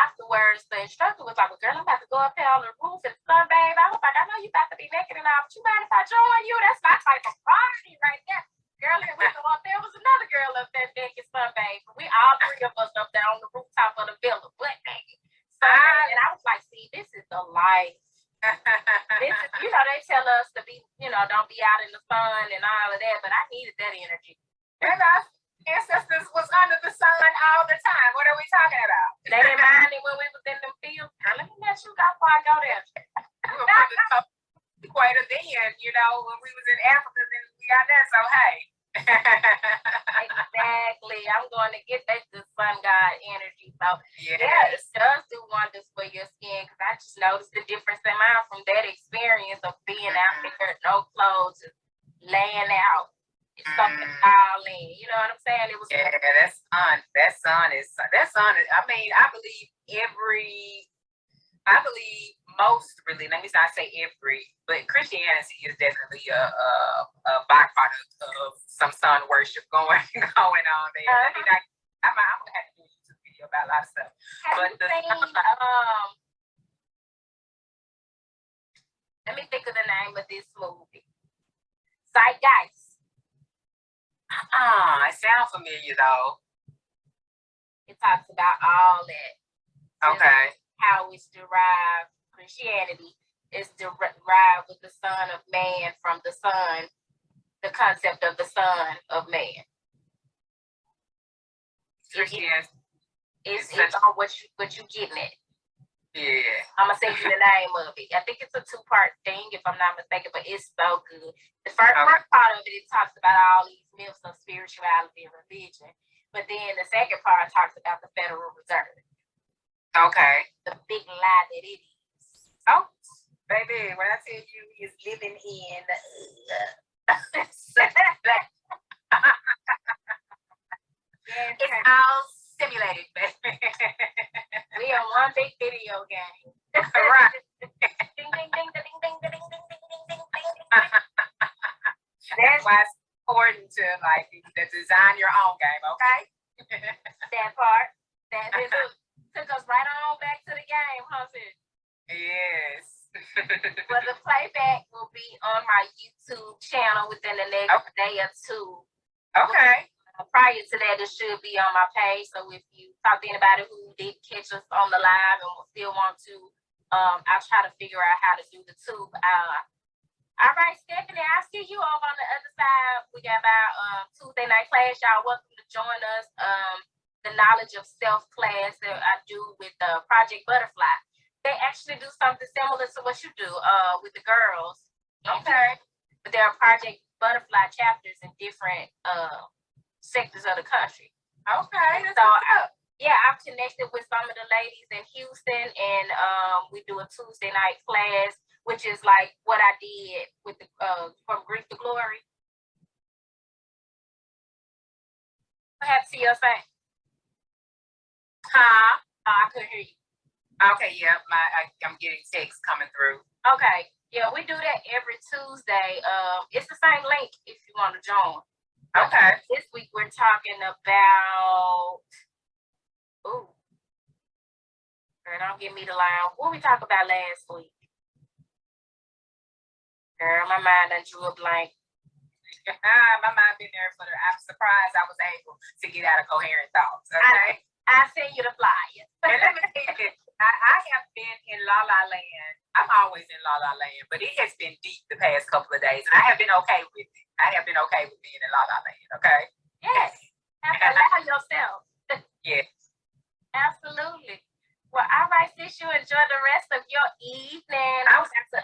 afterwards, the instructor was like, well, girl, I'm about to go up here on the roof and sunbathe. I was like, I know you about to be naked and all, but you mind if I join you? That's my type of party right there. Girl, and we go up there was another girl up there naked sunbathe. We all three of us up there on the rooftop of the villa, butt naked. And I was like, see, this is the life. This is, you know, they tell us to be, you know, don't be out in the sun and all of that, but I needed that energy. And our ancestors was under the sun all the time. What are we talking about? They didn't mind it when we was in them fields. Girl, let me let you go before I go there. We were from the top equator then, you know, when we was in Africa, then we got there, so hey. Exactly. I'm going to get that the sun god energy. So yes. yeah, it does do wonders for your skin, because I just noticed the difference in mine from that experience of being out there, no clothes, just laying out. It's something all in. You know what I'm saying? It was that sun is I mean, I believe most really, let me not say every, but Christianity is definitely a byproduct of some sun worship going on there. I mean, I'm gonna have to do a YouTube video about a lot of stuff. But let me think of the name of this movie. Zeitgeist. It sounds familiar though. It talks about all that. Okay. How it's derived. Christianity is derived with the Son of Man from the Son, the concept of the Son of Man. It's on what you getting at. Yeah. I'm gonna send you the name of it. I think it's a 2-part thing, if I'm not mistaken, but it's so good. The first part of it talks about all these myths of spirituality and religion, but then the second part talks about the Federal Reserve. Okay. The big lie that it is. Oh, baby, when I tell you he's living in it's all simulated, baby. We are one big video game. Right. Ding, ding, ding, ding, ding, ding, ding, ding, ding, ding, ding. That's why it's important to to design your own game, okay? That part. That is took us right on back to the game, huh, sis? Yes. Well, the playback will be on my YouTube channel within the next day or two. Okay. Prior to that, it should be on my page. So if you talk to anybody who did catch us on the live and will still want to, I'll try to figure out how to do the two. All right, Stephanie, I'll see you over on the other side. We got our Tuesday night class. Y'all welcome to join us. The knowledge of self class that I do with Project Butterfly. They actually do something similar to what you do with the girls. Okay. But there are Project Butterfly chapters in different sectors of the country. Okay. So I've connected with some of the ladies in Houston, and we do a Tuesday night class, which is like what I did with the from Grief to Glory. What happened to your thing? Huh? I couldn't hear you. Okay, yeah, I'm getting texts coming through. Okay, yeah, we do that every Tuesday. It's the same link if you want to join. Okay. This week we're talking about. Ooh, girl, don't give me the line. What we talked about last week? Girl, my mind done drew a blank. My mind been there for I'm surprised I was able to get out of coherent thoughts. Okay. I send you the flyer. And let me tell you, I have been in La La Land. I'm always in La La Land, but it has been deep the past couple of days, and I have been okay with it. I have been okay with being in La La Land, okay? Yes. Allow yourself. Yes. Absolutely. Well, all right, sis, you enjoy the rest of your evening. I was have to